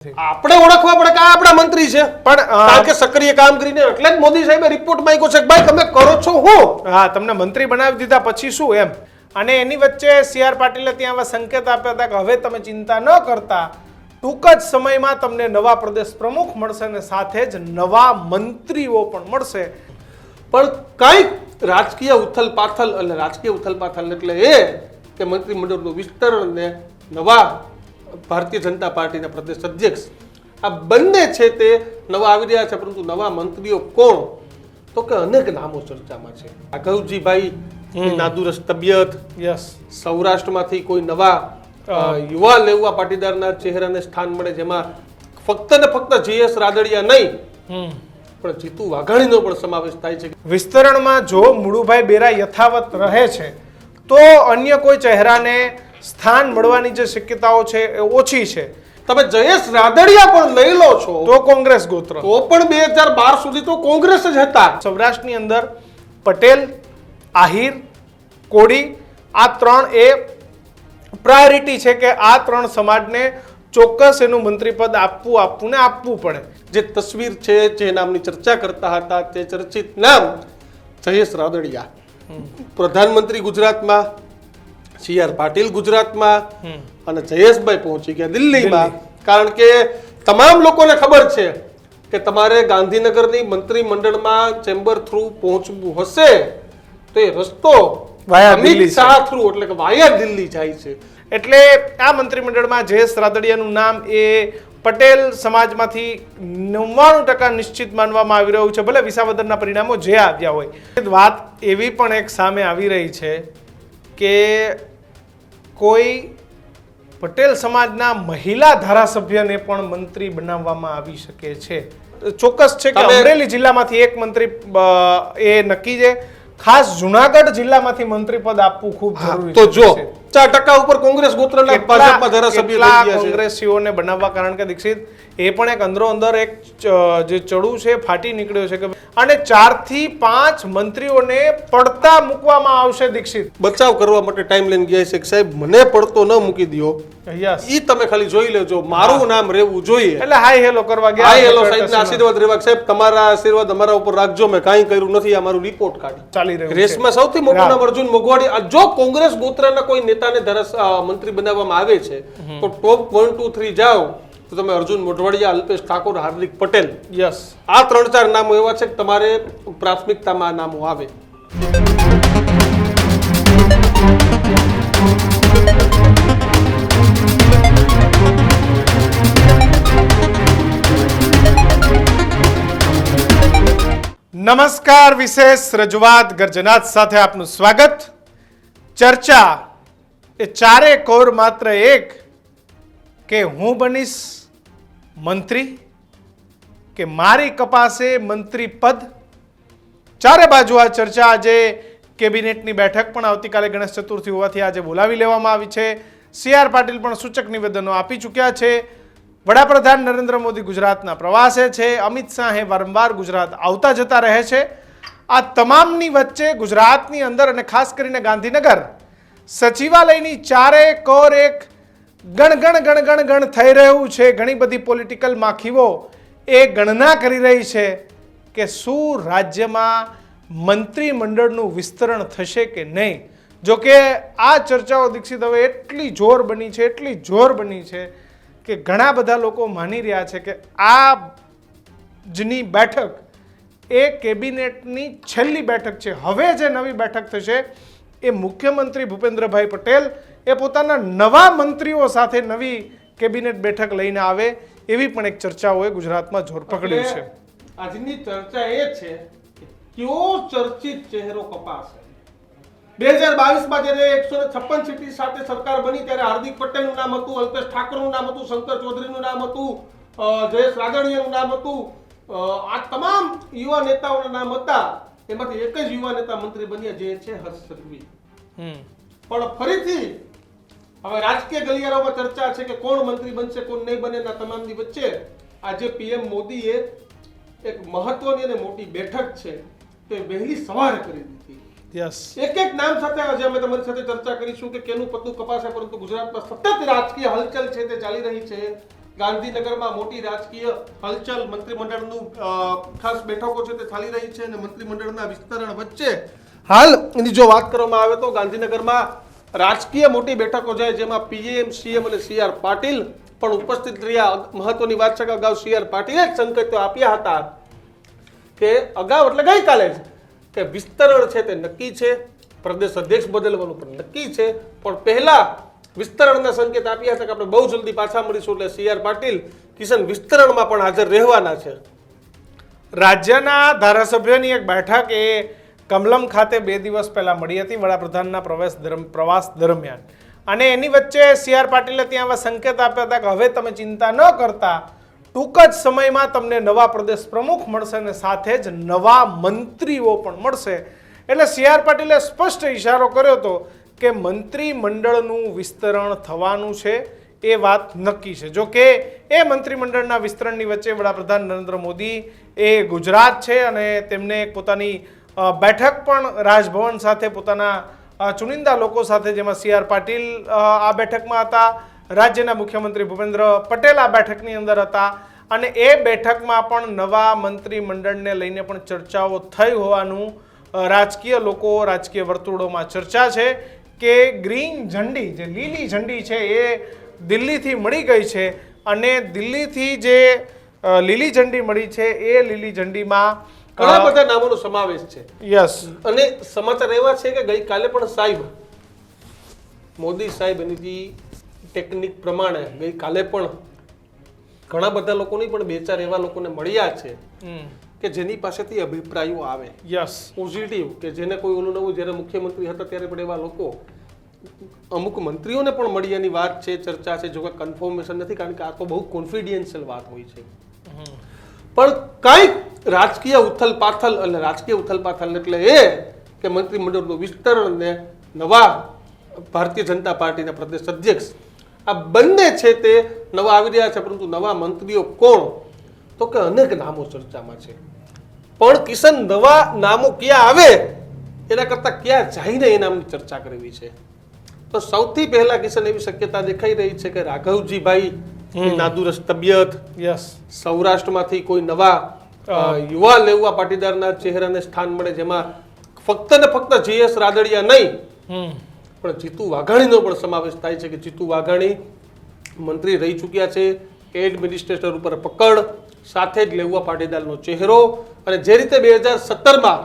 આપણે ઓળખવા પડે કે આ આપણા મંત્રી છે, પણ કારણ કે સક્રિય કામગીરીને એટલે જ મોદી સાહેબે રિપોર્ટ માંગ્યો છે કે ભાઈ તમે કરો છો હું. હા, તમને મંત્રી બનાવી દીધા પછી શું એમ. અને એની વચ્ચે સી.આર. પાટીલે ત્યાં આવા સંકેત આપ્યા હતા કે હવે તમે ચિંતા ન કરતા, ટૂંક જ સમયમાં તમને નવા પ્રદેશ પ્રમુખ મળશે અને સાથે જ નવા મંત્રીઓ પણ મળશે. પણ કઈક રાજકીય ઉથલપાથલ એટલે એ કે મંત્રીમંડળનું વિસ્તરણ ને નવા ભારતીય જનતા પાર્ટીના પ્રદેશ અધ્યક્ષ આ બંને છે તે નવા આવી રહ્યા છે, પરંતુ નવા મંત્રીઓ કોણ તો કે અનેક નામો ચર્ચામાં છે. રાઘવજીભાઈ નાદુરસ્ત તબિયત, યસ, સૌરાષ્ટ્રમાંથી કોઈ નવા યુવા લેવા પાટીદારના ચહેરાને સ્થાન મળે, જેમાં ફક્ત ને ફક્ત જીએસ રાદડિયા નહીં પણ જીતુ વાઘાણીનો પણ સમાવેશ થાય છે. વિસ્તરણમાં જો મુળુભાઈ બેરા યથાવત રહે છે તો અન્ય કોઈ ચહેરાને સ્થાન મળવાની જે શક્યતાઓ છે એ ઓછી છે. તમે જયેશ રાદડિયા પણ લઈ લો છો તો કોંગ્રેસ ગોત્ર, તો પણ 2012 સુધી તો કોંગ્રેસ જ હતા. સૌરાષ્ટ્રની અંદર પટેલ, આહિર, કોળી આ ત્રણ એ પ્રાયોરિટી છે કે આ ત્રણ સમાજને ચોક્કસ એનું મંત્રીપદ આપવું પડે. જે તસવીર છે, જે નામની ચર્ચા કરતા હતા, તે ચર્ચિત નામ જયેશ રાદડિયા. પ્રધાનમંત્રી ગુજરાતમાં, સી.આર. પાટીલ ગુજરાતમાં અને જયેશભાઈ પહોંચી ગયા દિલ્હીમાં. કારણ કે તમામ લોકોને ખબર છે કે તમારે ગાંધીનગરની મંત્રીમંડળમાં ચેમ્બર થ્રુ પહોંચવું હશે તો એ રસ્તો અમિત શાહ થ્રુ એટલે કે વાયા દિલ્હી જાય છે. એટલે આ મંત્રીમંડળમાં જયેશ રાદડિયાનું નામ એ પટેલ સમાજમાંથી 99% નિશ્ચિત માનવામાં આવી રહ્યું છે, ભલે વિસાવદરના પરિણામો જે આવ્યા હોય. વાત એવી પણ એક સામે આવી રહી છે કે કોઈ પટેલ સમાજના મહિલા ધારાસભ્યને પણ મંત્રી બનાવવામાં આવી શકે છે. ચોક્કસ છે કે અમરેલી જિલ્લામાંથી એક મંત્રી એ નક્કી છે. ખાસ જુનાગઢ જિલ્લામાંથી મંત્રી પદ આપવું ખૂબ જરૂરી છે. તો જો 4% ઉપર કોંગ્રેસ ગોત્રના ભાજપમાં ધારાસભ્ય લઈ ગયા છે. કોંગ્રેસીઓને બનાવવા, કારણ કે દીક્ષિત એ પણ એક અંદરો અંદર એક જે ચડું છે ફાટી નીકળ્યો છે કે અને 4 થી 5 મંત્રીઓને પડતા મૂકવામાં આવશે. દીક્ષિત બચાવ કરવા માટે ટાઈમ લઈને ગયા છે કે સાહેબ મને પડતો ન મૂકી દો, ઈ તમે ખાલી જોઈ લેજો, મારું નામ રહેવું જોઈએ. એટલે હાય હેલો કરવા ગયા. હાય હેલો સાહેબના આશીર્વાદ રહેવા. સાહેબ તમારા આશીર્વાદ અમારા ઉપર રાખજો, મેં કાંઈ કર્યું નથી, આ મારું રિપોર્ટ કાઢી ચાલી રહ્યું છે. રેસમાં સૌથી મોટું નામ અર્જુન મોગવાડી. જો કોંગ્રેસ ગોત્રના કોઈ નેતાને મંત્રી બનાવવામાં આવે છે તો ટોપ 1 2 3 જાઓ તો તમે અર્જુન મોઢવાડિયા, અલ્પેશ ઠાકોર, હાર્દિક પટેલ, યસ, આ 3-4 નામો એવા છે કે તમારે પ્રાથમિકતામાં આ નામો આવે. નમસ્કાર, વિશેષ રજૂઆત ગર્જનાથ સાથે આપનું સ્વાગત. ચર્ચા એ ચારે કોર માત્ર એક કે હું બનીશ મંત્રી કે મારી કપાસે મંત્રી પદ. ચારે બાજુ આ ચર્ચા. આજે કેબિનેટની બેઠક પણ આવતીકાલે ગણેશ ચતુર્થી હોવાથી આજે બોલાવી લેવામાં આવી છે. સી.આર. પાટીલ પણ સૂચક નિવેદનો આપી ચૂક્યા છે. વડાપ્રધાન નરેન્દ્ર મોદી ગુજરાતના પ્રવાસે છે. અમિત શાહે વારંવાર ગુજરાત આવતા જતા રહે છે. આ તમામની વચ્ચે ગુજરાતની અંદર અને ખાસ કરીને ગાંધીનગર સચિવાલયની ચારે કોર એક ગણ થઈ રહ્યું છે. ઘણી બધી પોલિટિકલ માખીઓ એ ગણના કરી રહી છે કે શું રાજ્યમાં મંત્રીમંડળનું વિસ્તરણ થશે કે નહીં. જોકે આ ચર્ચાઓ દીક્ષિત હવે એટલી જોર બની છે કે ઘણા બધા લોકો માની રહ્યા છે કે આ જની બેઠક એ કેબિનેટની છેલ્લી બેઠક છે. હવે જે નવી બેઠક થશે એ મુખ્યમંત્રી ભૂપેન્દ્રભાઈ પટેલ એ પોતાના નવા મંત્રીઓ સાથે નવી કેબિનેટ બેઠક લઈને આવે એવી પણ એક ચર્ચાઓએ ગુજરાતમાં જોર પકડ્યું છે. આજની ચર્ચા એ છે કે કયો ચર્ચિત ચહેરો કપાશે. 2022માં જ્યારે 156 સીટ સાથે સરકાર બની ત્યારે હાર્દિક પટેલનું નામ હતું, અલ્પેશ ઠાકોરનું નામ હતું, શંકર ચૌધરીનું નામ હતું, જયેશ રાદડિયાનું નામ હતું. આ તમામ યુવા નેતાઓના નામ હતા. એમાંથી એક જ યુવા નેતા મંત્રી બન્યા, જે છે હર્ષ સંઘવી. પણ ફરીથી હવે રાજકીય ગલિયારાઓમાં ચર્ચા છે કે કોણ મંત્રી બનશે, કોણ નહીં બને. તમામની વચ્ચે આજે પીએમ મોદીએ એક મહત્વની અને મોટી બેઠક છે તે વહેલી સવારે કરી દીધી. એક નામ સાથે આજે અમે તમારી સાથે ચર્ચા કરીશું કે કેનું પત્તું કપાશે. પરંતુ ગુજરાતમાં સતત રાજકીય હલચલ છે તે ચાલી રહી છે. ગાંધીનગરમાં મોટી રાજકીય હલચલ મંત્રીમંડળનું ખાસ બેઠકો છે તે ચાલી રહી છે અને મંત્રીમંડળના વિસ્તરણ વચ્ચે હાલ એની જો વાત કરવામાં આવે તો ગાંધીનગરમાં રાજકીય મોટી બેઠકો છે જેમાં પીએમ સીએમ અને સીઆર પાટીલ પણ ઉપસ્થિત રહ્યા. મહત્વની વાત છે કે અગાઉ સીઆર પાટીલે જ સંકેતો આપ્યા હતા કે અગાઉ એટલે ગઈકાલે જ કે વિસ્તરણ છે તે નક્કી છે, પ્રદેશ અધ્યક્ષ બદલવાનું પણ નક્કી છે, પણ પહેલા વિસ્તરણના સંકેત આપ્યા હતા કે આપણે બહુ જલ્દી પાછા મળીશું. એટલે સીઆર પાટીલ કિશન વિસ્તરણમાં પણ હાજર રહેવાના છે. રાજ્યના ધારાસભ્યોની એક બેઠક એ કમલમ ખાતે 2 દિવસ પહેલા મળી હતી વડાપ્રધાનના પ્રવાસ દરમિયાન, અને એની વચ્ચે સીઆર પાટીલે ત્યાં આવા સંકેત આપ્યા હતા કે હવે તમે ચિંતા ન કરતા, ટૂંક જ સમયમાં તમને નવા પ્રદેશ પ્રમુખ મળશે અને સાથે જ નવા મંત્રીઓ પણ મળશે. એટલે સીઆર પાટીલે સ્પષ્ટ ઇશારો કર્યો હતો કે મંત્રીમંડળનું વિસ્તરણ થવાનું છે, એ વાત નક્કી છે. જો કે એ મંત્રીમંડળના વિસ્તરણની વચ્ચે વડાપ્રધાન નરેન્દ્ર મોદી એ ગુજરાત છે અને તેમને પોતાની બેઠક પણ રાજભવન સાથે પોતાના ચુનિંદા લોકો સાથે, જેમાં સીઆર પાટીલ આ બેઠકમાં હતા, રાજ્યના મુખ્યમંત્રી ભૂપેન્દ્ર પટેલ આ બેઠકની અંદર હતા, અને એ બેઠકમાં પણ નવા મંત્રીમંડળને લઈને પણ ચર્ચાઓ થઈ હોવાનું રાજકીય લોકો, રાજકીય વર્તુળોમાં ચર્ચા છે કે ગ્રીન ઝંડી, જે લીલી ઝંડી છે એ દિલ્હીથી મળી ગઈ છે, અને દિલ્હીથી જે લીલી ઝંડી મળી છે એ લીલી ઝંડીમાં ઘણા બધા નામોનો સમાવેશ છે. યસ, અને સમાચાર એવા છે કે ગઈકાલે પણ સાહેબ મોદી સાહેબ એની ટેકનિક પ્રમાણે ગઈકાલે પણ ઘણા બધા લોકોની પણ 2-4 એવા લોકોને મળ્યા છે કે જેની પાસેથી અભિપ્રાયો આવે યસ પોઝિટિવ, કે જેને કોઈ ઓલું નવું, જ્યારે મુખ્યમંત્રી હતા ત્યારે પણ એવા લોકો અમુક મંત્રીઓને પણ મળ્યાની વાત છે, ચર્ચા છે. જો કે કન્ફર્મેશન નથી, કારણ કે આ તો બહુ કોન્ફિડેન્શિયલ વાત હોય છે. પણ કંઈક રાજકીય ઉથલ પાથલ, અને રાજકીય ઉથલ પાથલ એટલે એ કે મંત્રીમંડળનું વિસ્તરણ ને નવા ભારતીય જનતા પાર્ટીના પ્રદેશ અધ્યક્ષ આ બંને છે તે નવા આવી રહ્યા છે. પરંતુ નવા મંત્રીઓ કોણ, તો કે અનેક નામો ચર્ચામાં છે. પણ કિશન નવા નામો ક્યાં આવે એના કરતા ક્યાં જઈને એ નામની ચર્ચા કરવી છે. તો સૌથી પહેલા કિશન એવી શક્યતા દેખાઈ રહી છે કે રાઘવજીભાઈ નાદુરસ્ત તબિયત, યસ, સૌરાષ્ટ્રમાંથી કોઈ નવા યુવા લેવા પાટીદારના ચહેરાને સ્થાન મળે, જેમાં ફક્ત ને ફક્ત જીએસ રાદડિયા નહીં પણ જીતુ વાઘાણીનો પણ સમાવેશ થાય છે. કે જીતુ વાઘાણી મંત્રી રહી ચૂક્યા છે, એડમિનિસ્ટ્રેટર ઉપર પકડ, સાથે જ લેવા પાટીદારનો ચહેરો. અને જે રીતે 2017માં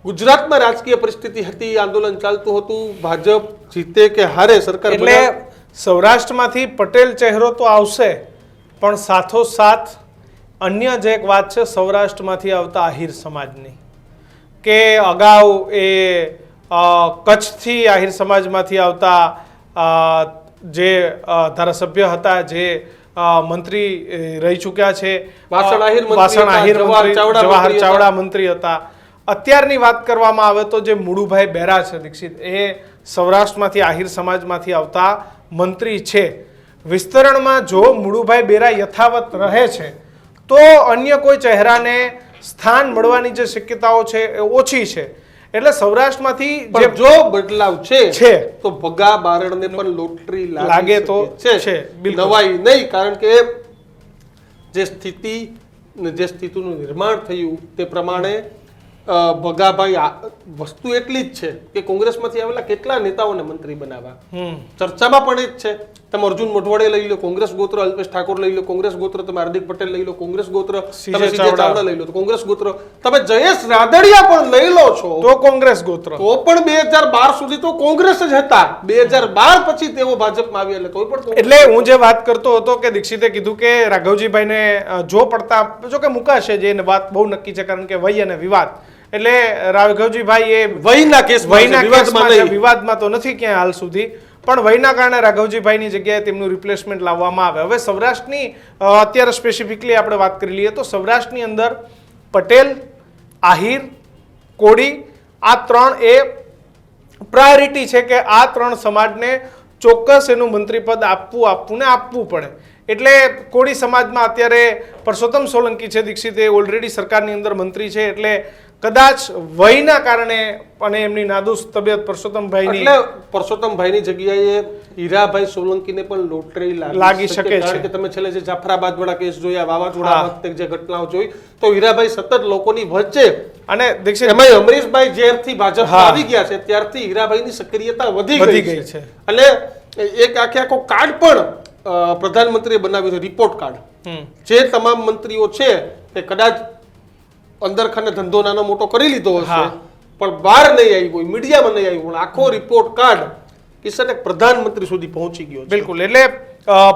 ગુજરાતમાં રાજકીય પરિસ્થિતિ હતી, આંદોલન ચાલતું હતું, ભાજપ જીતે કે હારે સરકાર, એટલે સૌરાષ્ટ્રમાંથી પટેલ ચહેરો તો આવશે, પણ સાથોસાથ અન્ય જે એક વાત છે સૌરાષ્ટ્રમાંથી આવતા આહિર સમાજની, કે અગાઉ એ કચ્છથી આહિર સમાજમાંથી આવતા જે ધારાસભ્ય હતા, જે મંત્રી રહી ચૂક્યા છે, વાસણ આહિર મંત્રી, જવાહર ચાવડા મંત્રી હતા. અત્યારની વાત કરવામાં આવે તો જે મુળુભાઈ બેરા છે દીક્ષિત, એ સૌરાષ્ટ્રમાંથી આહિર સમાજમાંથી આવતા મંત્રી છે. વિસ્તરણમાં જો મુળુભાઈ બેરા યથાવત રહે છે તો અન્ય કોઈ ચહેરાને સ્થાન મળવાની જે શક્યતાઓ છે એ ઓછી છે. એટલે સૌરાષ્ટ્રમાંથી જે જો બદલાવ છે તો ભગા બારણને પણ લોટરી લાગે તો છે, નવાઈ નહીં. કારણ કે જે સ્થિતિનું નિર્માણ થયું તે પ્રમાણે ભગાભાઈ વસ્તુ એટલી જ છે કે કોંગ્રેસમાંથી આવેલા કેટલા નેતાઓને મંત્રી બનાવ્યા, ચર્ચામાં પણ એ જ છે. તમે અર્જુન મોઢવાડે લઈ લો, કોંગ્રેસ ગોત્ર, અલ્પેશ ઠાકોર લઈ લો, કોંગ્રેસ ગોત્ર, તમે હાર્દિક પટેલ લઈ લો, કોંગ્રેસ ગોત્ર, તમે સીજે ચાવડા લઈ લો તો કોંગ્રેસ ગોત્ર, તમે જયેશ રાદડિયા પણ લઈ લો છો તો કોંગ્રેસ ગોત્ર, તો પણ 2012 સુધી તો કોંગ્રેસ જ હતા. 2012 પછી તેઓ ભાજપમાં આવ્યા, એટલે તોય પણ. એટલે હું જે વાત કરતો હતો કે દીક્ષિતે કીધું કે રાઘવજીભાઈને જો પડતા, જો કે મુકાશે, જે વાત બહુ નક્કી છે, કારણ કે વય અને વિવાદ. એટલે રાઘવજીભાઈ એ વયના વિવાદમાં તો નથી ક્યાંય હાલ સુધી, પણ વયના કારણે રાઘવજીભાઈની જગ્યાએ તેમનું રિપ્લેસમેન્ટ લાવવામાં આવે. હવે સૌરાષ્ટ્રની અત્યારે સ્પેસિફિકલી આપણે વાત કરી લઈએ તો સૌરાષ્ટ્રની અંદર પટેલ, આહિર, કોળી આ ત્રણ એ પ્રાયોરિટી છે કે આ ત્રણ સમાજને ચોક્કસ એનું મંત્રીપદ આપવું પડે. એટલે કોળી સમાજમાં અત્યારે પરસોત્તમ સોલંકી છે દીક્ષિત એ ઓલરેડી સરકારની અંદર મંત્રી છે, એટલે કદાચ વયના કારણે અને એમની નાદુસ તબિયત પરસોત્તમભાઈની એટલે પરસોત્તમભાઈની જગ્યાએ હીરાભાઈ સોલંકીને પણ લોટરી લાગી શકે છે. કારણ કે તમે છેલ્લે જે જાફરાબાદ વાળા કેસ જોયા, વાવાઝોડા વખતે જે ઘટનાઓ જોઈ, તો હીરાભાઈ સતત લોકોની વચ્ચે અને દીક્ષિત એમાં અમરીશભાઈ જ્યારથી ભાજપમાં આવી ગયા છે ત્યારથી હીરાભાઈની સક્રિયતા વધી ગઈ છે. અને એક આખો કાર્ડ પણ પ્રધાનમંત્રીએ બનાવ્યો છે, રિપોર્ટ કાર્ડ, જે તમામ મંત્રીઓ છે એ કદાચ અંદર ખાને ધંધો નાનો મોટો કરી લીધો હશે પણ બહાર નહીં આવ્યું હોય, મીડિયામાં નહીં આવ્યું, આખો રિપોર્ટ કાર્ડ કિશન એક પ્રધાનમંત્રી સુધી પહોંચી ગયો છે. બિલકુલ. એટલે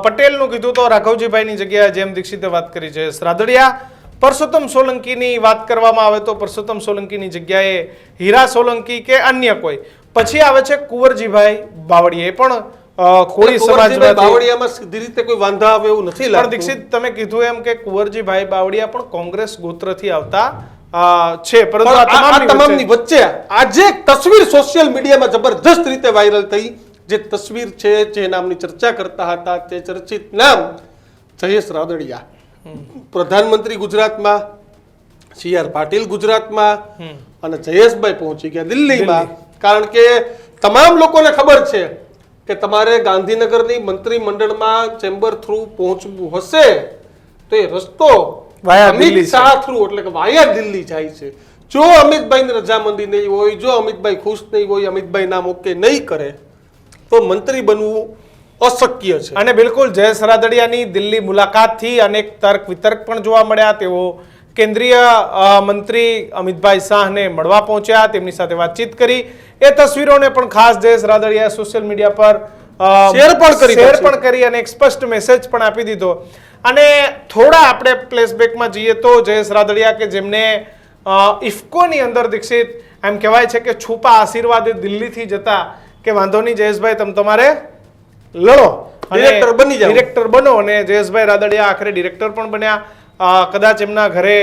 પટેલનું કીધું તો રાઘવજીભાઈની જગ્યાએ જેમ દીક્ષિતે વાત કરી છે રાદડિયા, પરસોત્તમ સોલંકીની વાત કરવામાં આવે તો પરસોત્તમ સોલંકીની જગ્યાએ હીરા સોલંકી કે અન્ય કોઈ, પછી આવે છે કુંવરજીભાઈ બાવળિયા, એ પણ કોળી સમાજમાંથી. બાવળિયામાં સીધી રીતે કોઈ વાંધા આવે એવું નથી પણ લાગતું. દીક્ષિત તમે કીધું એમ કે કુંવરજીભાઈ બાવળિયા પણ કોંગ્રેસ ગોત્રથી આવતા છે, પરંતુ આ તમામની વચ્ચે આજે એક તસવીર સોશિયલ મીડિયામાં જબરદસ્ત રીતે વાયરલ થઈ, જે તસવીર છે જે નામની ચર્ચા કરતા હતા તે ચર્ચિત નામ જયેશ રાદડિયા, પ્રધાનમંત્રી ગુજરાતમાં, CR પાટીલ ગુજરાતમાં, અને જયેશભાઈ પહોંચી ગયા દિલ્હીમાં. કારણ કે તમામ લોકોને ખબર છે કે તમારે ગાંધીનગરની મંત્રીમંડળમાં ચેમ્બર થ્રુ પહોંચવું હશે તો એ રસ્તો અમિત શાહ થ્રુ એટલે કે વાયા દિલ્હી જાય છે. જો અમિતભાઈને રજામંદી નહીં હોય, જો અમિતભાઈ ખુશ નહીં હોય, અમિતભાઈ નામ ઓકે નહીં કરે તો મંત્રી બનવું અશક્ય છે. અને બિલકુલ જયેશ રાદડિયાની દિલ્હી મુલાકાતથી અનેક તર્ક વિતર્ક પણ જોવા મળ્યા. તેઓ કેન્દ્રીય મંત્રી અમિતભાઈ શાહને મળવા પહોંચ્યા, તેમની સાથે વાતચીત કરી. એ તસવીરોને પણ ખાસ જયેશ રાદડિયાએ સોશિયલ મીડિયા પર શેર પણ કરી અને એક સ્પષ્ટ મેસેજ પણ આપી દીધો. અને થોડા આપણે ફ્લેશબેકમાં જઈએ તો જયેશ રાદડિયા કે જેમને ઇફકોની અંદર દીક્ષિત એમ કહેવાય છે કે છુપા આશીર્વાદ દિલ્હીથી જતા કે વાંધો નહીં જયેશભાઈ તમે તમારે લડો, ડિરેક્ટર બનો, અને જયેશભાઈ રાદડિયા આખરે ડિરેક્ટર પણ બન્યા. કદાચ એમના ઘરે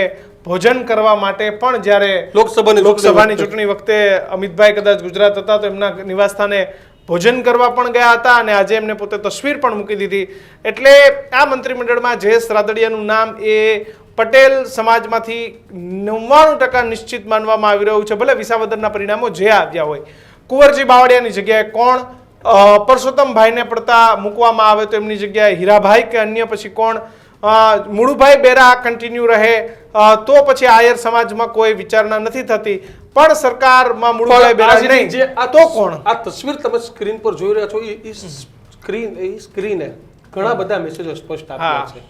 ભોજન કરવા માટે પણ જ્યારે લોકસભાની ચૂંટણી વખતે અમિતભાઈ કદાચ ગુજરાત હતા તો એમના નિવાસસ્થાને ભોજન કરવા પણ ગયા હતા, અને આજે એમને પોતે તસવીર પણ મૂકી દીધી. એટલે આ મંત્રીમંડળમાં જયેશ રાદડિયાનું નામ એ પટેલ સમાજમાંથી 99% નિશ્ચિત માનવામાં આવી રહ્યું છે, ભલે વિસાવદરના પરિણામો જે આવ્યા હોય. કુંવરજી બાવળિયાની જગ્યાએ કોણ, પરસોત્તમભાઈને પડતા મૂકવામાં આવે તો એમની જગ્યાએ હીરાભાઈ કે અન્ય પછી કોણ, મુળુભાઈ બેરા કન્ટિન્યુ રહે તો પછી આયર સમાજમાં કોઈ વિચારણા નથી થતી, પણ સરકારમાં મુળુભાઈ બેરા નહીં તો કોણ? આ તસવીર તમે સ્ક્રીન પર જોઈ રહ્યા છો, એ સ્ક્રીને ઘણા બધા મેસેજો સ્પષ્ટ આપ્યા છે.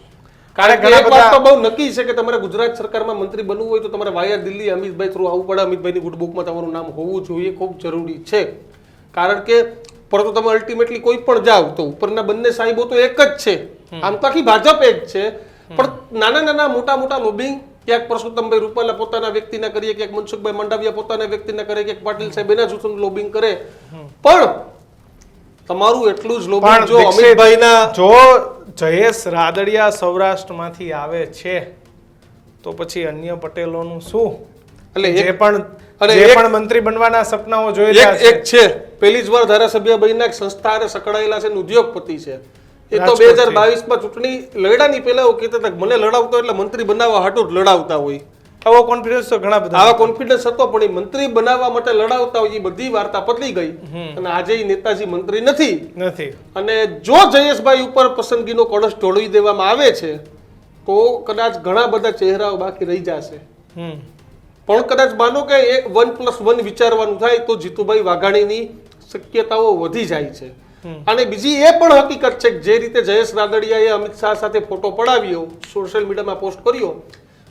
કારણ કે એક વાત તો બહુ નક્કી છે કે તમારે ગુજરાત સરકારમાં મંત્રી બનવું હોય તો તમારે વાયા દિલ્હી અમિતભાઈ થ્રુ આવવું પડે. અમિતભાઈની ગુડબુકમાં તમારું નામ હોવું જોઈએ, ખૂબ જરૂરી છે. કારણ કે પરંતુ તમે અલ્ટિમેટલી કોઈ પણ જાઓ તો ઉપરના બંને સાહેબો તો એક જ છે, આમ તો આખી ભાજપ એક છે, પણ નાના નાના મોટા મોટા લોબિંગ ક્યાંક પરસોત્તમભાઈ રૂપાલા પોતાના વ્યક્તિના કરીએ, ક્યાંક મનસુખભાઈ મંડાવિયા પોતાના વ્યક્તિના કરે, ક્યાંક પાટીલ સાહેબ એના જૂથનું લોબિંગ કરે. પણ તમારું એટલું જ લોબિંગ જો અમિતભાઈના, જો જયેશ રાદડિયા સૌરાષ્ટ્રમાંથી આવે છે તો પછી અન્ય પટેલોનું શું? એટલે જે પણ મંત્રી બનવાના સપનાઓ જોઈ રહ્યા છે, એક છે પહેલી જ વાર ધારાસભ્ય બનીને એક સંસ્થાને સકડાયેલા છે, ઉદ્યોગપતિ છે. એ તો 2022માં ચૂંટણી લડ્યાની પહેલા એવું કહેતા હતા મને લડાવતો એટલે મંત્રી બનાવવા હાટું જ લડાવતા હોય. આવો કોન્ફિડન્સ તો ઘણા બધા, આવા કોન્ફિડન્સ હતો, પણ એ મંત્રી બનાવવા માટે લડાવતા હોય એ બધી વાર્તા પતલી ગઈ. અને આજે એ નેતાજી મંત્રી નથી. અને જો જયેશભાઈ ઉપર પસંદગીનો કળશ ઢોળી દેવામાં આવે છે તો કદાચ ઘણા બધા ચહેરાઓ બાકી રહી જશે. પણ કદાચ માનો કે 1+1 વિચારવાનું થાય તો જીતુભાઈ વાઘાણીની શક્યતાઓ વધી જાય છે. અને બીજી એ પણ હકીકત છે કે જે રીતે જયેશ રાદડિયાએ અમિત શાહ સાથે ફોટો પડાવ્યો, સોશિયલ મીડિયામાં પોસ્ટ કર્યો,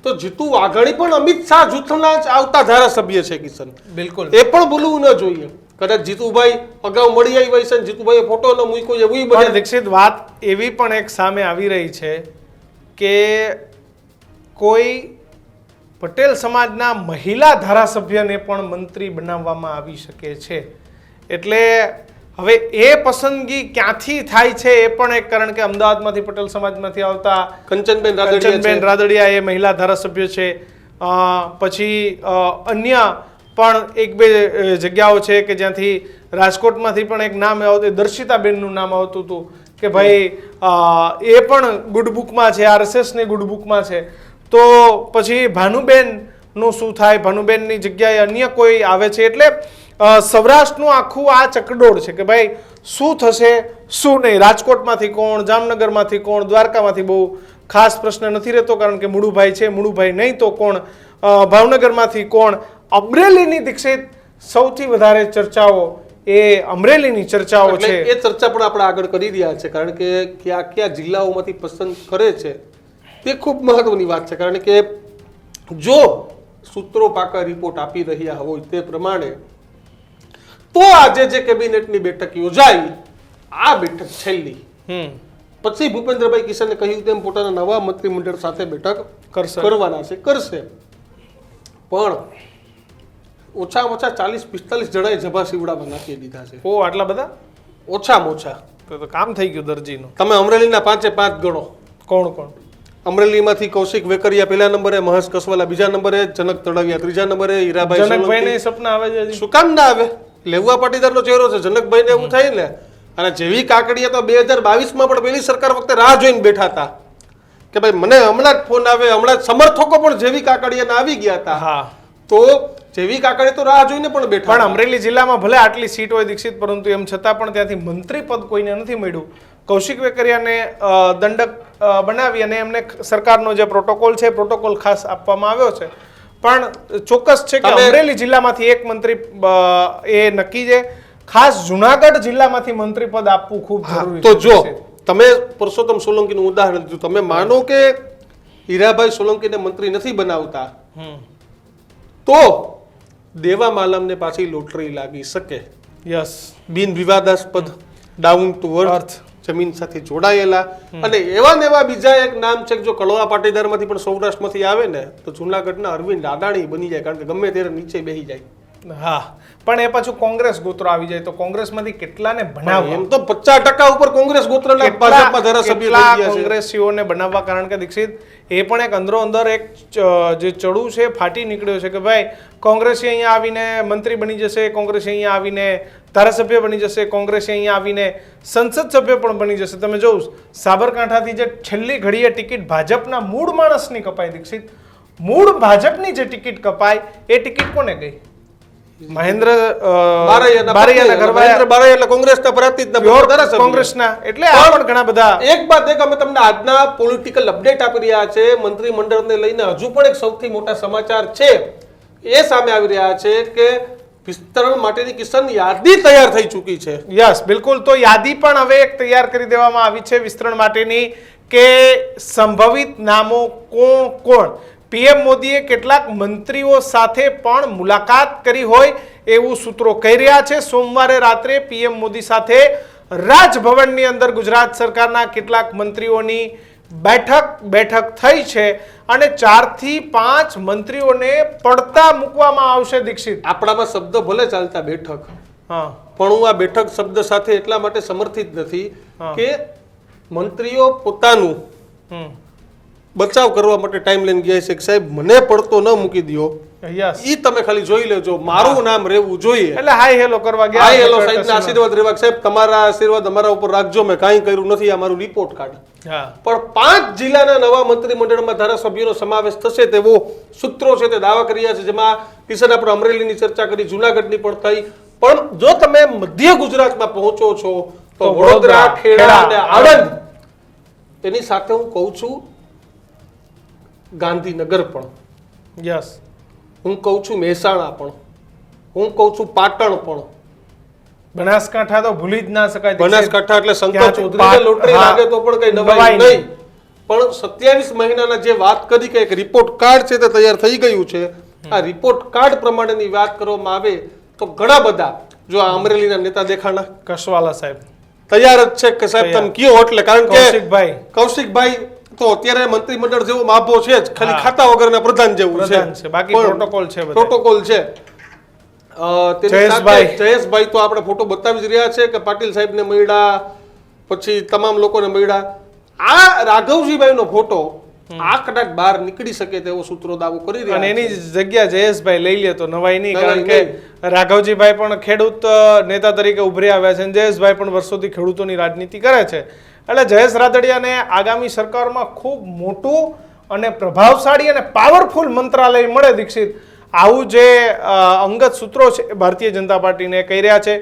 તો જીતુ વાઘાણી પણ અમિત શાહ જૂથના જ આવતા ધારાસભ્ય છે કિશન. બિલકુલ, એ પણ ભૂલવું ન જોઈએ. કદાચ જીતુભાઈ અગાઉ મળી આવ્યા છે, જીતુભાઈએ ફોટો ન મૂક્યો એવું બને. દીક્ષિત વાત એવી પણ એક સામે આવી રહી છે કે કોઈ પટેલ સમાજના મહિલા ધારાસભ્યને પણ મંત્રી બનાવવામાં આવી શકે છે. એટલે હવે એ પસંદગી ક્યાંથી થાય છે એ પણ એક કારણ કે અમદાવાદમાંથી પટેલ સમાજમાંથી આવતા કંચનબેન રાદડિયા એ મહિલા ધારાસભ્ય છે. પછી અન્ય પણ એક બે જગ્યાઓ છે કે જ્યાંથી રાજકોટમાંથી પણ એક નામ આવતું, દર્શિતાબેનનું નામ આવતું હતું, કે ભાઈ એ પણ ગુડ બુકમાં છે, RSSની ગુડ બુકમાં છે, તો પછી ભાનુબેનનું શું થાય? ભાનુબેનની જગ્યાએ અન્ય કોઈ આવે છે. એટલે સૌરાષ્ટ્રનું આખું આ ચકડોળ છે કે ભાઈ શું થશે શું નહીં. રાજકોટમાંથી કોણ, જામનગરમાંથી કોણ, દ્વારકામાંથી બહુ ખાસ પ્રશ્ન નથી રહેતો કારણ કે મુળુભાઈ છે, મુળુભાઈ નહીં તો કોણ, ભાવનગરમાંથી કોણ, અમરેલીની દીક્ષિત સૌથી વધારે ચર્ચાઓ એ અમરેલીની ચર્ચાઓ છે. એ ચર્ચા પણ આપણે આગળ કરી રહ્યા છે કારણ કે કયા કયા જિલ્લાઓમાંથી પસંદ કરે છે તે ખૂબ મહત્વની વાત છે. કારણ કે જો સૂત્રો પાકા રિપોર્ટ આપી રહ્યા હોય તે પ્રમાણે તો આજે જે કેબિનેટની બેઠક યોજાઈ આ બેઠક છેલ્લી, પછી ભૂપેન્દ્રભાઈ કિશને કહ્યું તેમ પોતાના નવા મંત્રીમંડળ સાથે બેઠક કરવાના છે, કરશે. પણ ઓછામાં ઓછા 40-45 જણાએ જભા સીવડામાં નાખી દીધા છે. ઓ આટલા બધા? ઓછામાં ઓછા. તો કામ થઈ ગયું દરજીનું. તમે અમરેલીના 5 ગણો. કોણ કોણ? અમરેલીમાંથી કૌશિક વેકરિયા પહેલા નંબરે, મહેશ કસવાલા બીજા નંબરે, જનક તળવિયા ત્રીજા નંબરે, હીરાભાઈ જનકભાઈને સપના આવે છે. શું કામ ના આવે? લેવા પાટીદારનો ચહેરો છે, જનકભાઈને એવું થાય ને. અને જેવી કાકડિયા તો 2022માં પણ પેલી સરકાર વખતે રાહ જોઈને બેઠા હતા કે ભાઈ મને હમણાં જ ફોન આવે, હમણાં જ સમર્થકો પણ જેવી કાકડિયાના આવી ગયા હતા. હા, તો જેવી કાકડી તો રાહ જોઈને પણ બેઠા. પણ અમરેલી જિલ્લામાં ભલે આટલી સીટ હોય દીક્ષિત, પરંતુ એમ છતાં પણ ત્યાંથી મંત્રી પદ કોઈને નથી મળ્યું. કૌશિક વેકરિયાને દંડક બનાવી અને એમને સરકારનો જે પ્રોટોકોલ છે પ્રોટોકોલ ખાસ આપવામાં આવ્યો છે. પણ ચોક્કસ છે કે અમરેલી જિલ્લામાંથી એક મંત્રી એ નક્કી છે. ખાસ જુનાગઢ જિલ્લામાંથી મંત્રી પદ આપવું ખૂબ જરૂરી છે. તો જો તમે પરસોત્તમ સોલંકીનું ઉદાહરણ દીધું, તમે માનો કે હીરાભાઈ સોલંકીને મંત્રી નથી બનાવતા તો દેવા માલમને પાછી લોટરી લાગી શકે. યસ, બિન વિવાદાસ્પદ, ડાઉન ટુ અર્થ, જમીન સાથે જોડાયેલા. અને એવા ને એવા બીજા એક નામ છે કે જો કડવા પાટીદારમાંથી પણ સૌરાષ્ટ્રમાંથી આવે ને તો જુનાગઢના અરવિંદ અદાણી બની જાય, કારણ કે ગમે ત્યારે નીચે બેસી જાય. હા, પણ એ પાછું કોંગ્રેસ ગોત્રો આવી જાય તો કોંગ્રેસમાંથી કેટલાને બનાવવા? એમ તો 50% ઉપર કોંગ્રેસ ગોત્રના ભાજપમાં ધારાસભ્ય થઈ ગયા છે. કોંગ્રેસીઓને બનાવવા, કારણ કે દીક્ષિત એ પણ એક અંદરો અંદર એક જે ચડું છે ફાટી નીકળ્યો છે કે ભાઈ કોંગ્રેસી અહીંયા આવીને મંત્રી બની જશે, કોંગ્રેસી અહીંયા આવીને ધારાસભ્ય બની જશે, કોંગ્રેસી અહીંયા આવીને સંસદ સભ્ય પણ બની જશે. તમે જોઉં સાબરકાંઠાથી જે છેલ્લી ઘડીએ ટિકિટ ભાજપના મૂળ માણસની કપાઈ દીક્ષિત, મૂળ ભાજપની જે ટિકિટ કપાઈ એ ટિકિટ કોને ગઈ? મહેન્દ્ર બારૈયા કોંગ્રેસના પ્રાંતિજના કોંગ્રેસના. એટલે આ પણ ઘણા બધા એક બાદ એક અમે તમને આજના પોલિટિકલ અપડેટ આપી રહ્યા છે. મંત્રીમંડળને લઈને હજુ પણ એક સૌથી મોટા સમાચાર છે એ સામે આવી રહ્યા છે કે વિસ્તરણ માટેની કિશન યાદી તૈયાર થઈ ચૂકી છે. યસ, બિલકુલ. તો યાદી પણ હવે એક તૈયાર કરી દેવામાં આવી છે વિસ્તરણ માટેની કે સંભવિત નામો કોણ કોણ. પીએમ મોદીએ કેટલાક મંત્રીઓ સાથે પણ મુલાકાત કરી હોય એવું સૂત્રો કહી રહ્યા છે. સોમવારે રાત્રે પીએમ મોદી સાથે રાજભવનની અંદર ગુજરાત સરકારના કેટલાક મંત્રીઓની બેઠક થઈ છે અને 4 થી 5 મંત્રીઓને પડતા મૂકવામાં આવશે. દીક્ષિત, આપણામાં શબ્દ ભલે ચાલતા બેઠક, હા, પણ હું આ બેઠક શબ્દ સાથે એટલા માટે સમર્થિત નથી કે મંત્રીઓ પોતાનું બચાવ કરવા માટે ટાઈમ લઈને ગયા છે કે સાહેબ મને પડતો ન મૂકી દો. ઈ તમે ખાલી જોઈ લેજો, મારું નામ રહેવું જોઈએ. એટલે હાય હેલો કરવા ગયા. હાય હેલો સાહેબના આશીર્વાદ રહેવા. સાહેબ તમારા આશીર્વાદ અમારા ઉપર રાખજો, મેં કાંઈ કર્યું નથી, આ મારું રિપોર્ટ કાર્ડ. પણ 5 જિલ્લાના નવા મંત્રીમંડળમાં ધારાસભ્યોનો સમાવેશ થશે તેવો સૂત્રો છે તે દાવા કરી રહ્યા છે. જેમાં કિશન આપણે અમરેલીની ચર્ચા કરી, જુનાગઢની પણ થઈ. પણ જો તમે મધ્ય ગુજરાતમાં પહોંચો છો તો વડોદરા, ખેડા અને આણંદ, એની સાથે હું કહું છું ગાંધીનગર પણ, યસ, હું કહું છું મહેસાણા પણ, હું કહું છું પાટણ પણ, બનાસકાંઠા તો ભૂલી જ ના શકાય. બનાસકાંઠા એટલે સંતોષ ચૌધરીને લોટરી લાગે તો પણ કઈ નવાઈ નહીં. પણ 27 મહિનાના જે વાત કરી કે એક રિપોર્ટ કાર્ડ છે તે તૈયાર થઈ ગયું છે. આ રિપોર્ટ કાર્ડ પ્રમાણેની વાત કરવામાં આવે તો ઘણા બધા, જો આ અમરેલીના નેતા દેખાણા કસવાલા સાહેબ તૈયાર જ છે કે સાહેબ તમે કયો, એટલે કારણ કે કૌશિકભાઈ તો અત્યારે મંત્રીમંડળ જેવો માભો છે જ, ખાલી ખાતા વગરના પ્રધાન જેવું છે, બાકી પ્રોટોકોલ છે, પ્રોટોકોલ છે. જયેશભાઈ તો આપણે ફોટો બતાવી જ રહ્યા છે કે પાટીલ સાહેબને મળ્યા, પછી તમામ લોકોને મળ્યા. આ રાઘવજીભાઈનો ફોટો આ કદાચ બહાર નીકળી શકે તેવો સૂત્રો દાવો કરી રહ્યા છે. અને એની જગ્યા જયેશભાઈ લઈ લે તો નવાઈ નહીં, કારણ કે રાઘવજીભાઈ પણ ખેડૂત નેતા તરીકે ઉભરી આવ્યા છે અને જયેશભાઈ પણ વર્ષોથી ખેડૂતોની રાજનીતિ કરે છે. એટલે જયેશ રાદડિયાને આગામી સરકારમાં ખૂબ મોટું અને પ્રભાવશાળી અને પાવરફુલ મંત્રાલય મળે દીક્ષિત, આવું જે અંગત સૂત્રો છે ભારતીય જનતા પાર્ટીને કહી રહ્યા છે.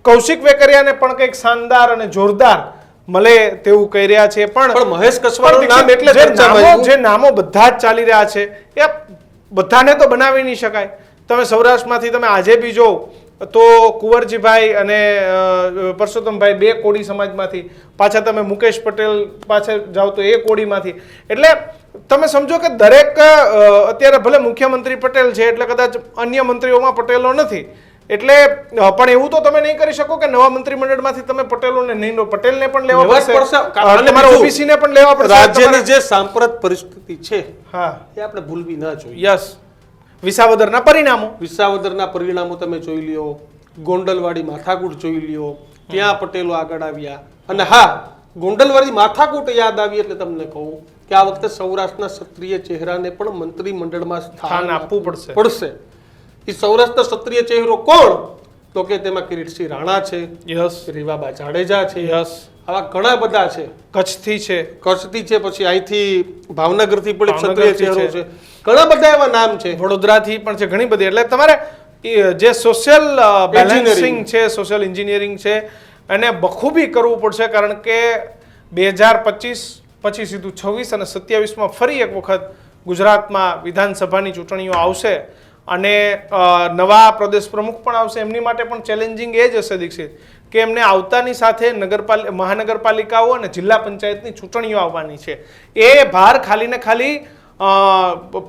કૌશિક વેકરિયાને પણ કંઈક શાનદાર અને જોરદાર મળે તેવું કહી રહ્યા છે. પણ મહેશ કસવાળાનું નામ એટલે ચર્ચામાં આવ્યું. જે નામો બધા જ ચાલી રહ્યા છે એ બધાને તો બનાવી નહીં શકાય. તમે સૌરાષ્ટ્રમાંથી તમે આજે બી જો તો કુંવરજીભાઈ અને પરસોત્તમભાઈ બે કોળી સમાજમાંથી, પાછા તમે મુકેશ પટેલ પાછળ જાઓ તો એ કોળીમાંથી. એટલે તમે સમજો કે દરેક અત્યારે ભલે મુખ્યમંત્રી પટેલ છે એટલે કદાચ અન્ય મંત્રીઓમાં પટેલો નથી, એટલે પણ એવું તો તમે નહીં કરી શકો કે નવા મંત્રીમંડળમાંથી તમે પટેલોને નહીં લો, પટેલને પણ લેવા પડશે, તમારા ઓબીસીને પણ લેવા પડશે. રાજ્યની જે સાંપ્રત પરિસ્થિતિ છે હા એ આપણે ભૂલવી ના જોઈએ. યસ, વિસાવદરના પરિણામો, વિસાવદરના પરિણામો તમે જોઈ લ્યો, ગોંડલવાડી માથાકૂટ જોઈ લ્યો, ત્યાં પટેલો આગળ આવ્યા. અને હા, ગોંડલવાડી માથાકૂટ યાદ આવી એટલે તમને કહું કે આ વખતે સૌરાષ્ટ્રના ક્ષત્રિય ચહેરાને પણ મંત્રીમંડળમાં સ્થાન આપવું પડશે. એ સૌરાષ્ટ્રનો ક્ષત્રિય ચહેરો કોણ? તો કે તેમાં કિરીટસિંહ રાણા છે, યસ, રીવાબા જાડેજા છે, યસ, આવા ઘણા બધા છે. કચ્છથી છે, પછી અહીંથી ભાવનગરથી પણ ક્ષત્રિય ચહેરો છે, ઘણા બધા એવા નામ છે, વડોદરાથી પણ છે, ઘણી બધી. એટલે તમારે જે સોશિયલ બેલેન્સિંગ છે, સોશિયલ એન્જિનિયરિંગ છે, અને બખૂબી કરવું પડશે. કારણ કે 2025 પછી સીધું 26 અને 27માં ફરી એક વખત ગુજરાતમાં વિધાનસભાની ચૂંટણીઓ આવશે અને નવા પ્રદેશ પ્રમુખ પણ આવશે. એમની માટે પણ ચેલેન્જિંગ એ જ હશે દીક્ષિત કે એમને આવતાની સાથે મહાનગરપાલિકાઓ અને જિલ્લા પંચાયતની ચૂંટણીઓ આવવાની છે. એ ભાર ખાલી ને ખાલી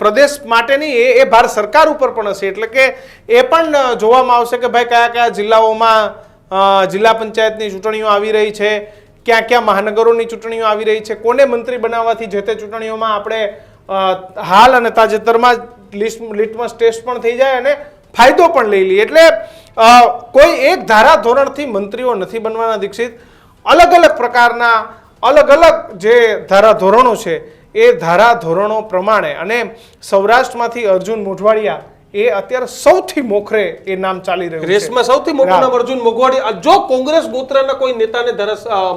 પ્રદેશ માટે નહીં, એ ભાર સરકાર ઉપર પણ હશે. એટલે કે એ પણ જોવામાં આવશે કે ભાઈ કયા કયા જિલ્લાઓમાં જિલ્લા પંચાયતની ચૂંટણીઓ આવી રહી છે, ક્યાં ક્યાં મહાનગરોની ચૂંટણીઓ આવી રહી છે, કોને મંત્રી બનાવવાથી જે તે ચૂંટણીઓમાં આપણે હાલ અને તાજેતરમાં લિટમસ ટેસ્ટ પણ થઈ જાય અને ફાયદો પણ લઈ લઈએ. એટલે કોઈ એક ધારા ધોરણથી મંત્રીઓ નથી બનવાના દીક્ષિત. અલગ અલગ પ્રકારના અલગ અલગ જે ધારા ધોરણો છે એ ધારા ધોરણો પ્રમાણે, અને સૌરાષ્ટ્રમાંથી અર્જુન મોઢવાડિયા એ અત્યારે સૌથી મોખરે એ નામ ચાલી રહ્યું છે. રેસમાં સૌથી મોટું નામ અર્જુન મોઢવાડિયા. જો કોંગ્રેસ ગોત્રાના કોઈ નેતાને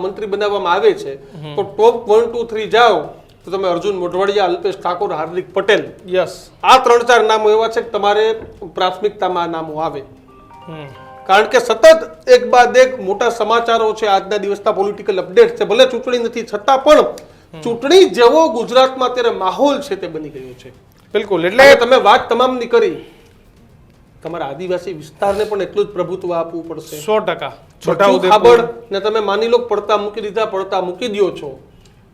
મંત્રી બનાવવામાં આવે છે તો ટોપ 1 2 3 જાઓ તો તમે અર્જુન મોઢવાડિયા, અલ્પેશ ઠાકોર, હાર્દિક પટેલ, યસ, આ 3-4 નામો એવા છે કે તમારે પ્રાથમિકતામાં નામો આવે. કારણ કે સતત એક બાદ એક મોટા સમાચારો છે, આજના દિવસના પોલિટિકલ અપડેટ છે. ભલે ચૂંટણી નથી છતાં પણ ચૂંટણી જેવો ગુજરાતમાં અત્યારે માહોલ છે તે બની ગયો છે. બિલકુલ. એટલે તમે વાત તમામની કરી, તમારા આદિવાસી વિસ્તારને પણ એટલું જ પ્રભુત્વ આપવું પડશે. 100%. છોટાઉદેપુર ને તમે માની લો પડતા મૂકી દીધા, પડતા મૂકી દો છો,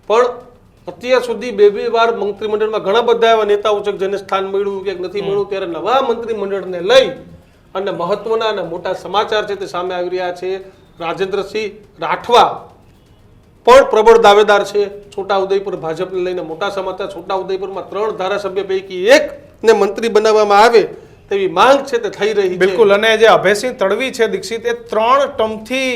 પણ અત્યાર સુધી બે વાર મંત્રીમંડળમાં ઘણા બધા એવા નેતાઓ છે જેને સ્થાન મળ્યું કે નથી મળ્યું. ત્યારે નવા મંત્રીમંડળને લઈ અને મહત્વના અને મોટા સમાચાર છે તે સામે આવી રહ્યા છે. રાજેન્દ્રસિંહ રાઠવા પણ પ્રબળ દાવેદાર છે. છોટાઉદેપુર ભાજપને લઈને મોટા સમાચાર. છોટાઉદેપુરમાં 3 ધારાસભ્ય પૈકી એક ને મંત્રી બનાવવામાં આવે તેવી માંગ છે તે થઈ રહી છે. બિલકુલ. અને જે અભયસિંહ તડવી છે દીક્ષિત, એ 3 ટર્મથી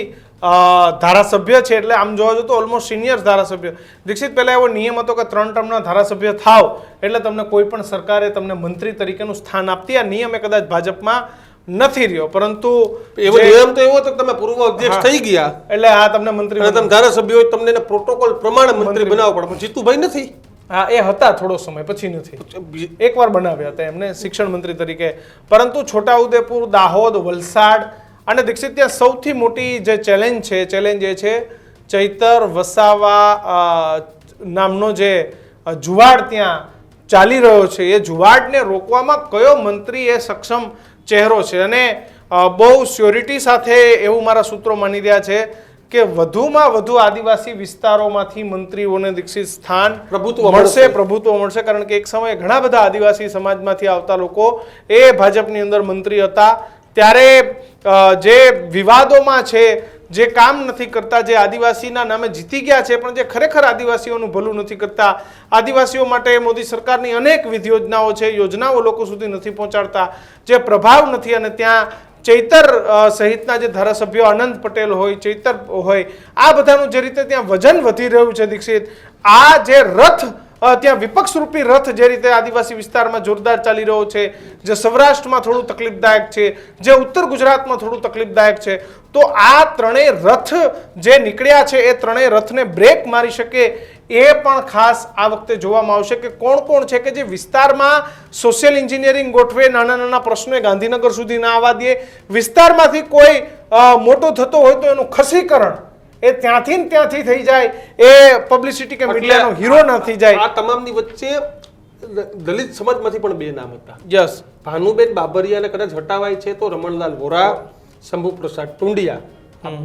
ધારાસભ્ય છે. એટલે આમ જોવા જતો ઓલમોસ્ટ સિનિયર ધારાસભ્ય. દીક્ષિત પહેલા એવો નિયમ હતો કે 3 ટર્મના ધારાસભ્ય થાવ એટલે તમને કોઈ પણ સરકારે તમને મંત્રી તરીકેનું સ્થાન આપતી. આ નિયમ એ કદાચ ભાજપમાં નથી રહ્યો, પરંતુ એવો નિયમ તો એવો હતો કે તમે પૂર્વ અધ્યક્ષ થઈ ગયા એટલે આ તમને મંત્રી, તમે ધારાસભ્ય હોય તમને પ્રોટોકોલ પ્રમાણે મંત્રી બનાવવો પડે. પણ જીતુભાઈ નથી. હા, એ હતા થોડો સમય, પછી નથી. એકવાર બનાવ્યા હતા એમને શિક્ષણ મંત્રી તરીકે. પરંતુ છોટાઉદેપુર, દાહોદ, વલસાડ અને દીક્ષિત ત્યાં સૌથી મોટી જે ચેલેન્જ એ છે ચૈતર વસાવા નામનો જે જુવાડ ત્યાં ચાલી રહ્યો છે. એ જુવાડને રોકવામાં કયો મંત્રી એ સક્ષમ ચહેરો છે. અને બહુ સ્યોરિટી સાથે એવું મારા સૂત્રો માની રહ્યા છે કે વધુમાં વધુ આદિવાસી વિસ્તારોમાંથી મંત્રીઓને દીક્ષિત સ્થાન પ્રભુત્વ મળશે. કારણ કે એક સમયે ઘણા બધા આદિવાસી સમાજમાંથી આવતા લોકો એ ભાજપની અંદર મંત્રી હતા. ત્યારે જે વિવાદોમાં છે, જે કામ નથી કરતા, જે આદિવાસીના નામે જીતી ગયા છે પણ જે ખરેખર આદિવાસીઓનું ભલું નથી કરતા, આદિવાસીઓ માટે મોદી સરકારની અનેકવિધ યોજનાઓ છે, યોજનાઓ લોકો સુધી નથી પહોંચાડતા, જે પ્રભાવ નથી. અને ત્યાં ચૈતર સહિતના જે ધારાસભ્યો, આનંદ પટેલ હોય, ચૈતર હોય, આ બધાનું જે રીતે ત્યાં વજન વધી રહ્યું છે દીક્ષિત, આ જે રથ ત્યાં વિપક્ષ રૂપી રથ જે રીતે આદિવાસી વિસ્તારમાં જોરદાર ચાલી રહ્યો છે, જે સૌરાષ્ટ્રમાં થોડું તકલીફદાયક છે, જે ઉત્તર ગુજરાતમાં થોડું તકલીફદાયક છે, તો આ ત્રણેય રથ જે નીકળ્યા છે એ ત્રણેય રથને બ્રેક મારી શકે એ પણ ખાસ આ વખતે જોવામાં આવશે કે કોણ કોણ છે કે જે વિસ્તારમાં સોશિયલ એન્જિનિયરિંગ ગોઠવે, નાના નાના પ્રશ્નો ગાંધીનગર સુધી ના આવવા દે, વિસ્તારમાંથી કોઈ મોટો થતો હોય તો એનું ખસીકરણ એ ત્યાંથી ને ત્યાંથી થઈ જાય, એ પબ્લિસિટી કે મીડિયાનો હીરો ન થઈ જાય. આ તમામની વચ્ચે દલિત સમાજમાંથી પણ બે નામ હતા. યસ, ભાનુબેન બાબરિયાને કદાચ હટાવાય છે તો રમણલાલ વોરા, શંભુ પ્રસાદ ટુંડિયા,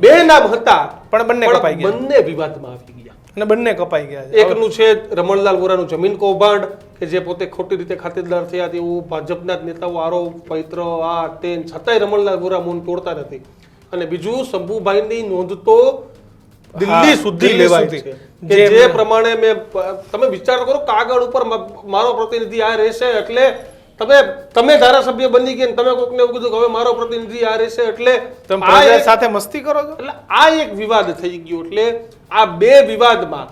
બે નામ હતા પણ બંને કપાઈ ગયા, બંને વિવાદમાં આવી ગયા અને બંને કપાઈ ગયા છે. એકનું છે રમણલાલ વોરાનું જમીન કૌભાંડ કે જે પોતે ખોટી રીતે ખાતેદાર થયા તેવું ભાજપના જ નેતાઓ આરોપ પૈત્ર આ તે છતાંય રમણલાલ વોરા મૌન તોડતા નથી. અને બીજું શંભુભાઈની નોંધ તો દિલ્હી સુધી લેવાય છે કે જે પ્રમાણે તમે વિચાર કરો કાગળ ઉપર મારો પ્રતિનિધિ આ રહેશે એટલે તમે ધારાસભ્ય બની ગયા તમે કોકને એવું કીધું કે હવે મારો પ્રતિનિધિ આ રહેશે એટલે તમે પ્રજા સાથે મસ્તી કરો છો. એટલે આ એક વિવાદ થઈ ગયો. એટલે આ બે વિવાદમાં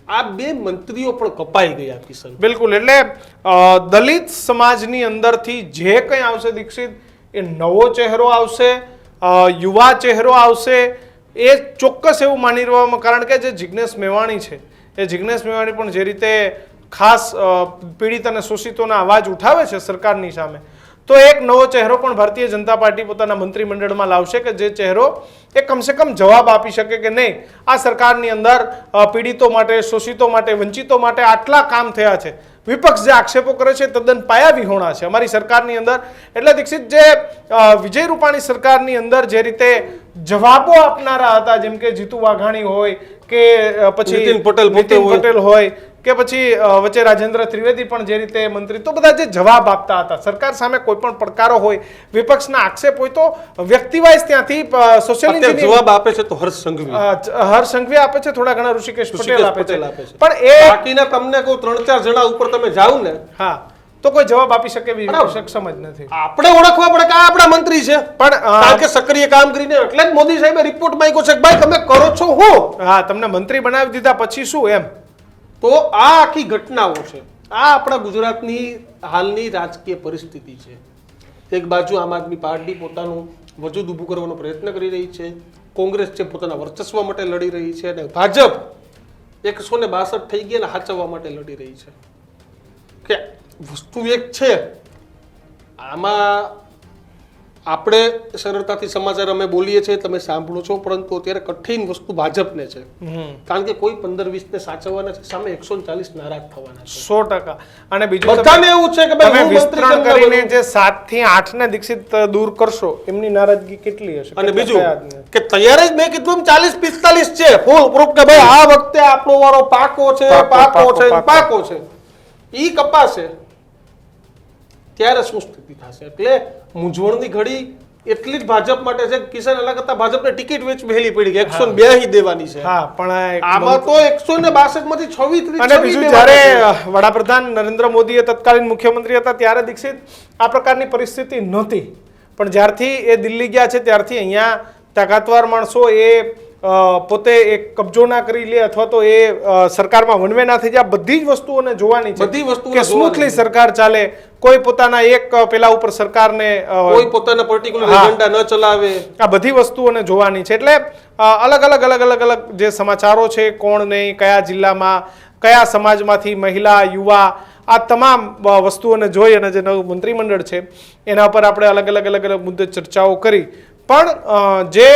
આ બે મંત્રીઓ પણ કપાઈ ગયા કિશન. બિલકુલ. એટલે દલિત સમાજની અંદરથી જે કંઈ આવશે દીક્ષિત એ નવો ચહેરો આવશે, યુવા ચહેરો આવશે, એ ચોક્કસ એવું માની રહેવામાં. કારણ કે જે જિજ્ઞેશ મેવાણી છે એ જિજ્ઞેશ મેવાણી પણ જે રીતે ખાસ પીડિત અને શોષિતોના અવાજ ઉઠાવે છે સરકારની સામે, તો એક નવો ચહેરો પણ ભારતીય જનતા પાર્ટી પોતાના મંત્રીમંડળમાં લાવશે કે જે ચહેરો એ કમસે કમ જવાબ આપી શકે કે નહીં, આ સરકારની અંદર પીડિતો માટે, શોષિતો માટે, વંચિતો માટે આટલા કામ થયા છે. વિપક્ષ જે આક્ષેપો કરે છે તદ્દન પાયાવિહોણા છે અમારી સરકારની અંદર. એટલે દીક્ષિત જે વિજય રૂપાણી સરકારની અંદર જે રીતે જવાબો આપનારા હતા, જેમ કે જીતુ વાઘાણી હોય કે પછી નીતિન પટેલ હોય કે પછી વચ્ચે રાજેન્દ્ર ત્રિવેદી પણ જે રીતે મંત્રી, તો બધા જે જવાબ આપતા હતા સરકાર સામે કોઈ પણ પડકારો હોય, વિપક્ષના આક્ષેપ હોય તો વ્યક્તિ વાઇઝ ત્યાંથી સોશિયલ એન્જિનિયરિંગ જવાબ આપે છે તો હર્ષ સંઘવી આપે છે, થોડા ઘણા ઋષિકેશ પટેલ આપે છે, પણ એ બાકીના તમને કોઈ 3-4 જણા ઉપર તમે જાવ ને, હા, તો કોઈ જવાબ આપી શકે એવી સક્ષમ જ નથી. આપણે ઓળખવા પડે કે આ આપણા મંત્રી છે, પણ કારણ કે સક્રિય કામગીરીને એટલે જ મોદી સાહેબે રિપોર્ટ માંગ્યો છે કે ભાઈ તમે કરો છો હું, હા, તમને મંત્રી બનાવી દીધા પછી શું એમ. તો આ આખી ઘટનાઓ છે, આ આપણા ગુજરાતની હાલની રાજકીય પરિસ્થિતિ છે. એક બાજુ આમ આદમી પાર્ટી પોતાનું વજૂદ ઊભું કરવાનો પ્રયત્ન કરી રહી છે, કોંગ્રેસ છે પોતાના વર્ચસ્વ માટે લડી રહી છે, અને ભાજપ 162 થઈ ગયા ને હાચવવા માટે લડી રહી છે. કે વસ્તુ એક છે, આમાં આપણે સરળતાથી સમાચાર અમે બોલીએ છીએ, તમે સાંભળો છો, પરંતુ અત્યારે કઠિન વસ્તુ ભાજપને છે. કારણ કે કોઈ 15-20 ને સાચવવાના છે, સામે 140 નારાજ થવાના છે 100%. અને બીજું બધાને એવું છે કે ભાઈ હું વિસ્તરણ કરીને જે 7 થી 8 ને દીક્ષિત દૂર કરશો એમની નારાજગી કેટલી હશે. અને બીજું કે તૈયાર જ મેં કીધું 40-45 છે ફૂલ પ્રૂફ કે ભાઈ આ વખતે આપણો વાળો પાકો છે ઈ કપાશે, ત્યારે શું સ્થિતિ થશે. એટલે મૂંઝવણની ઘડી એટલી જ ભાજપ માટે છે. કિશન એલા કરતા ભાજપને ટિકિટ વહેલી પડી ગઈ, 182 દેવાની છે. હા, પણ આમાં તો 162 માંથી 26 અને બીજું જ્યારે વડાપ્રધાન નરેન્દ્ર મોદીએ તત્કાલીન મુખ્યમંત્રી હતા ત્યારે દીક્ષિત આ પ્રકારની પરિસ્થિતિ નહોતી, પણ જ્યારથી એ દિલ્હી ગયા છે ત્યારથી અહીંયા તાકાતવાર માણસો એ પોતે એક કબજો ના કરી લે અથવા તો એ સરકારમાં વનવે ના થઈ જાય, બધી જ વસ્તુઓને જોવાની છે, બધી વસ્તુઓ કે સ્મૂથલી સરકાર ચાલે, કોઈ પોતાના એક પેલા ઉપર સરકારને કોઈ પોતાના પર્ટિક્યુલર એજન્ડા ન ચલાવે, આ બધી વસ્તુઓને જોવાની છે. એટલે અલગ જે સમાચારો છે, કોણ નહીં, કયા જિલ્લામાં, કયા સમાજમાંથી મહિલા, યુવા, આ તમામ વસ્તુઓને જોઈ અને જે નવું મંત્રીમંડળ છે એના પર આપણે અલગ મુદ્દે ચર્ચાઓ કરી. પણ જે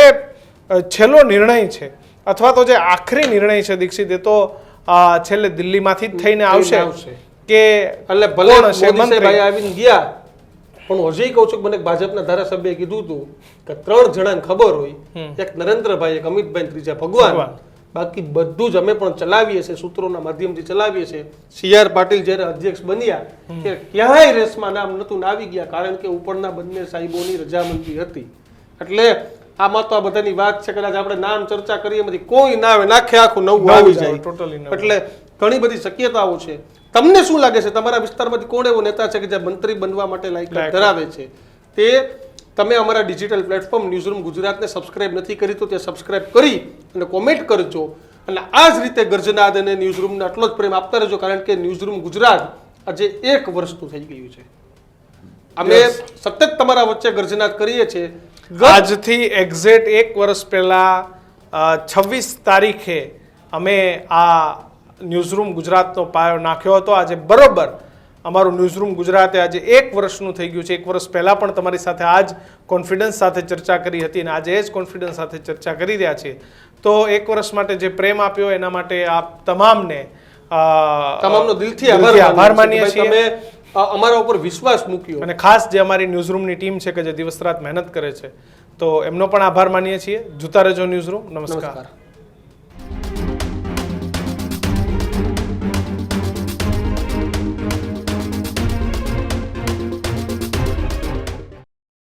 છેલ્લો નિર્ણય છે અથવા તો જે આખરી નિર્ણય છે દીક્ષિત, એ તો છેલ્લે દિલ્હીમાંથી જ થઈને આવશે કે એટલે ભલે મોદી સાહેબ આવીને ગયા, પણ હજી કહું છું કે મને ભાજપના ધારાસભ્યએ કીધું હતું કે 3 જણાને ખબર હોય, એક નરેન્દ્રભાઈ, એક અમિતભાઈ, ત્રીજા ભગવાન, બાકી બધું જ અમે પણ ચલાવીએ છીએ, સૂત્રોના માધ્યમથી ચલાવીએ છીએ. CR પાટીલ જ્યારે અધ્યક્ષ બન્યા કે ક્યાંય રેસમાં નામ નતું આવી ગયા, કારણ કે ઉપરના બંને સાહેબોની રજામંદી હતી. એટલે આમાં તો આ બધાની વાત છે, કદાચ આપણે નામ ચર્ચા કરીએ એમાંથી કોઈ ના આવે, નાખે આખું નવું આવી જાય. એટલે ઘણી બધી શક્યતાઓ છે. તમને શું લાગે છે, તમારા વિસ્તારમાંથી કોણ એવો નેતા છે કે જે મંત્રી બનવા માટે લાયકાત ધરાવે છે? તે તમે અમારા ડિજિટલ પ્લેટફોર્મ ન્યૂઝરૂમ ગુજરાતને સબસ્ક્રાઇબ નથી કરી તો તે સબસ્ક્રાઇબ કરી અને કોમેન્ટ કરજો. અને આ જ રીતે ગર્જનાદ અને ન્યૂઝરૂમને આટલો જ પ્રેમ આપતા રહેજો, કારણ કે ન્યૂઝરૂમ ગુજરાત આજે 1 વર્ષનું થઈ ગયું છે. અમે સતત તમારા વચ્ચે ગર્જનાદ કરીએ છીએ આજથી એક્ઝેક્ટ 1 વર્ષ પહેલા 26 તારીખે અમે આ ન્યૂઝરૂમ ગુજરાતનો પાયો નાખ્યો હતો. આજે બરોબર અમારું ન્યૂઝરૂમ ગુજરાતે આજે 1 વર્ષનું થઈ ગયું છે. 1 વર્ષ પહેલાં પણ તમારી સાથે આ જ કોન્ફિડન્સ સાથે ચર્ચા કરી હતી અને આજે એ જ કોન્ફિડન્સ સાથે ચર્ચા કરી રહ્યા છીએ. તો 1 વર્ષ માટે જે પ્રેમ આપ્યો એના માટે આપ તમામનો દિલથી આભાર માનીએ છીએ. તમે અમારા ઉપર વિશ્વાસ મૂક્યો અને ખાસ જે અમારી ન્યૂઝરૂમની ટીમ છે કે જે દિવસ રાત મહેનત કરે છે તો એમનો પણ આભાર માનીએ છીએ. જોતા રહેજો ન્યૂઝરૂમ. નમસ્કાર.